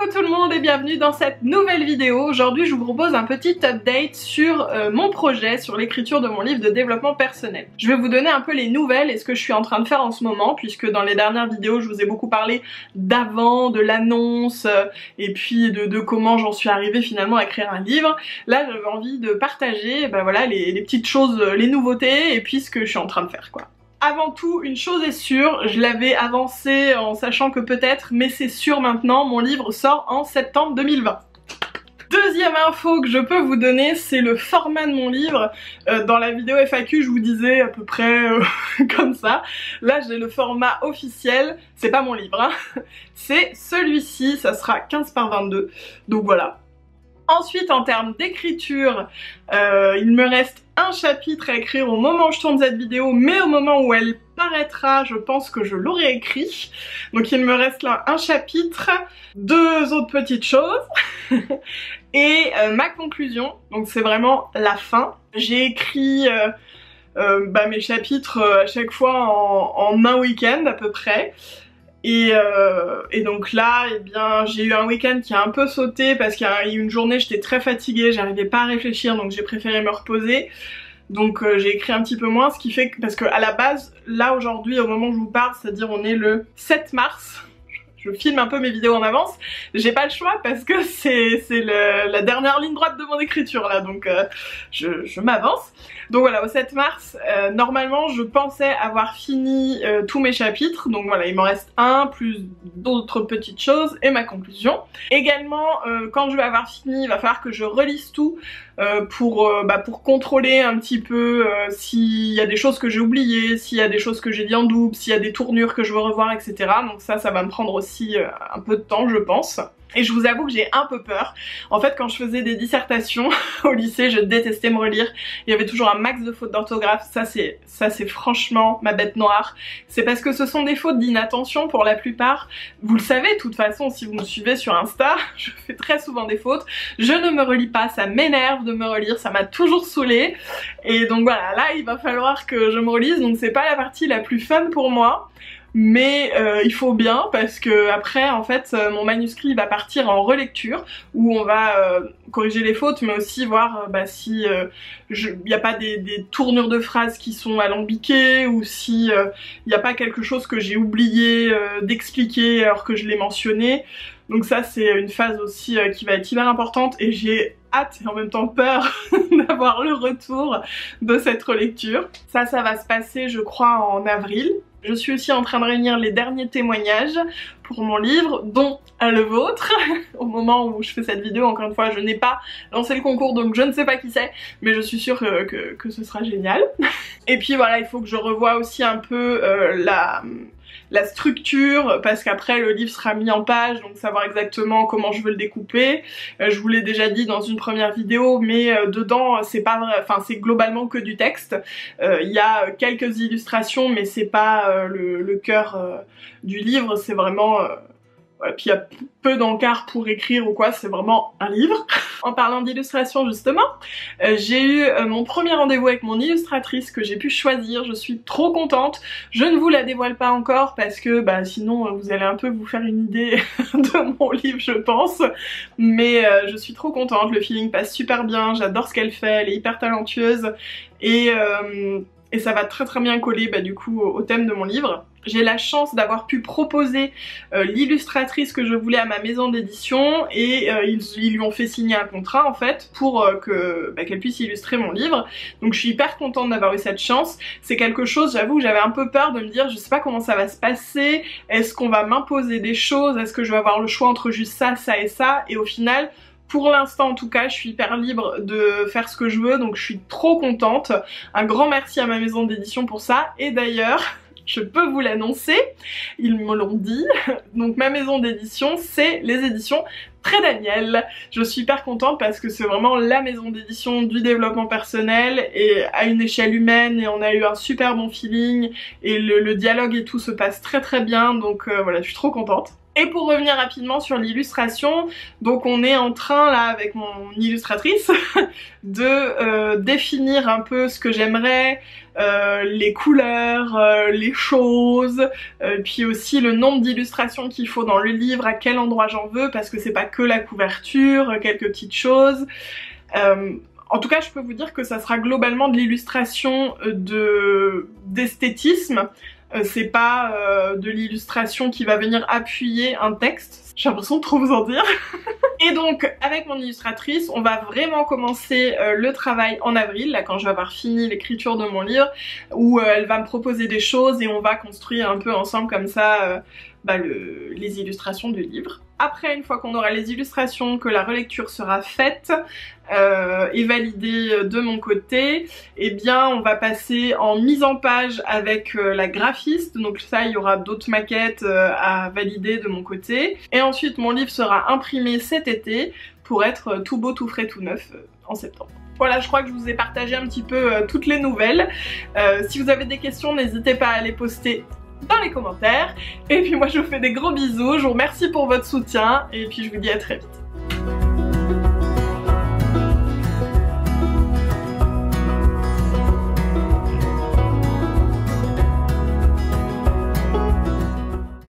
Coucou tout le monde et bienvenue dans cette nouvelle vidéo. Aujourd'hui je vous propose un petit update sur mon projet, sur l'écriture de mon livre de développement personnel. Je vais vous donner un peu les nouvelles et ce que je suis en train de faire en ce moment, puisque dans les dernières vidéos je vous ai beaucoup parlé d'avant, de l'annonce et puis de comment j'en suis arrivée finalement à écrire un livre. Là j'avais envie de partager voilà, les petites choses, les nouveautés et puis ce que je suis en train de faire quoi. Avant tout, une chose est sûre, je l'avais avancé en sachant que peut-être, mais c'est sûr maintenant, mon livre sort en septembre 2020. Deuxième info que je peux vous donner, c'est le format de mon livre. Dans la vidéo FAQ, je vous disais à peu près comme ça. Là, j'ai le format officiel, c'est pas mon livre, hein. C'est celui-ci, ça sera 15 par 22, donc voilà. Ensuite, en termes d'écriture, il me reste un chapitre à écrire au moment où je tourne cette vidéo, mais au moment où elle paraîtra, je pense que je l'aurai écrit. Donc il me reste là un chapitre, deux autres petites choses, et ma conclusion, donc c'est vraiment la fin. J'ai écrit mes chapitres à chaque fois en un week-end à peu près. Et donc là, eh bien, j'ai eu un week-end qui a un peu sauté parce qu'il y a eu une journée, j'étais très fatiguée, j'arrivais pas à réfléchir, donc j'ai préféré me reposer. Donc j'ai écrit un petit peu moins, ce qui fait que, parce que à la base, là aujourd'hui, au moment où je vous parle, c'est-à-dire on est le 7 mars, je filme un peu mes vidéos en avance, j'ai pas le choix parce que c'est la dernière ligne droite de mon écriture là, donc je m'avance. Donc voilà, au 7 mars, normalement je pensais avoir fini tous mes chapitres, donc voilà, il m'en reste un, plus d'autres petites choses et ma conclusion. Également, quand je vais avoir fini, il va falloir que je relise tout pour contrôler un petit peu s'il y a des choses que j'ai oubliées, s'il y a des choses que j'ai dit en double, s'il y a des tournures que je veux revoir, etc. Donc ça va me prendre aussi un peu de temps, je pense. Et je vous avoue que j'ai un peu peur. En fait, quand je faisais des dissertations au lycée, je détestais me relire. Il y avait toujours un max de fautes d'orthographe. Ça c'est franchement ma bête noire. C'est parce que ce sont des fautes d'inattention pour la plupart. Vous le savez de toute façon, si vous me suivez sur Insta, je fais très souvent des fautes. Je ne me relis pas, ça m'énerve de me relire, ça m'a toujours saoulée. Et donc voilà, là il va falloir que je me relise. Donc c'est pas la partie la plus fun pour moi. Mais il faut bien parce que après en fait mon manuscrit va partir en relecture où on va corriger les fautes mais aussi voir si il n'y a pas des tournures de phrases qui sont alambiquées ou si il n'y a pas quelque chose que j'ai oublié d'expliquer alors que je l'ai mentionné. Donc ça c'est une phase aussi qui va être hyper importante et j'ai hâte et en même temps peur d'avoir le retour de cette relecture. Ça va se passer je crois en avril. Je suis aussi en train de réunir les derniers témoignages pour mon livre, dont le vôtre. Au moment où je fais cette vidéo, encore une fois, je n'ai pas lancé le concours, donc je ne sais pas qui c'est, mais je suis sûre que ce sera génial. Et puis voilà, il faut que je revoie aussi un peu la structure, parce qu'après le livre sera mis en page, donc savoir exactement comment je veux le découper. Je vous l'ai déjà dit dans une première vidéo, mais dedans c'est pas vrai, enfin c'est globalement que du texte. Il y a quelques illustrations, mais c'est pas le cœur du livre, c'est vraiment puis il y a peu d'encarts pour écrire ou quoi, c'est vraiment un livre. En parlant d'illustration justement, j'ai eu mon premier rendez-vous avec mon illustratrice que j'ai pu choisir, je suis trop contente. Je ne vous la dévoile pas encore parce que sinon vous allez un peu vous faire une idée de mon livre je pense. Mais je suis trop contente, le feeling passe super bien, j'adore ce qu'elle fait, elle est hyper talentueuse et ça va très très bien coller du coup au thème de mon livre. J'ai la chance d'avoir pu proposer l'illustratrice que je voulais à ma maison d'édition et ils lui ont fait signer un contrat en fait pour qu'elle puisse illustrer mon livre. Donc je suis hyper contente d'avoir eu cette chance. C'est quelque chose, j'avoue, j'avais un peu peur de me dire je sais pas comment ça va se passer, est-ce qu'on va m'imposer des choses, est-ce que je vais avoir le choix entre juste ça, ça et ça, et au final pour l'instant en tout cas je suis hyper libre de faire ce que je veux, donc je suis trop contente. Un grand merci à ma maison d'édition pour ça. Et d'ailleurs je peux vous l'annoncer, ils me l'ont dit, donc ma maison d'édition c'est les éditions Très Daniel. Je suis hyper contente parce que c'est vraiment la maison d'édition du développement personnel et à une échelle humaine, et on a eu un super bon feeling et le dialogue et tout se passe très très bien, donc voilà, je suis trop contente. Et pour revenir rapidement sur l'illustration, donc on est en train là avec mon illustratrice de définir un peu ce que j'aimerais, les couleurs, les choses, puis aussi le nombre d'illustrations qu'il faut dans le livre, à quel endroit j'en veux, parce que c'est pas que la couverture, quelques petites choses. En tout cas, je peux vous dire que ça sera globalement de l'illustration d'esthétisme. C'est pas de l'illustration qui va venir appuyer un texte. J'ai l'impression de trop vous en dire. Et donc, avec mon illustratrice, on va vraiment commencer le travail en avril, là quand je vais avoir fini l'écriture de mon livre, où elle va me proposer des choses et on va construire un peu ensemble comme ça les illustrations du livre. Après, une fois qu'on aura les illustrations, que la relecture sera faite et validée de mon côté, eh bien on va passer en mise en page avec la graphiste. Donc ça, il y aura d'autres maquettes à valider de mon côté. Et ensuite, mon livre sera imprimé cet été pour être tout beau, tout frais, tout neuf en septembre. Voilà, je crois que je vous ai partagé un petit peu toutes les nouvelles. Si vous avez des questions, n'hésitez pas à les poster dans les commentaires. Et puis moi je vous fais des gros bisous, je vous remercie pour votre soutien et puis je vous dis à très vite.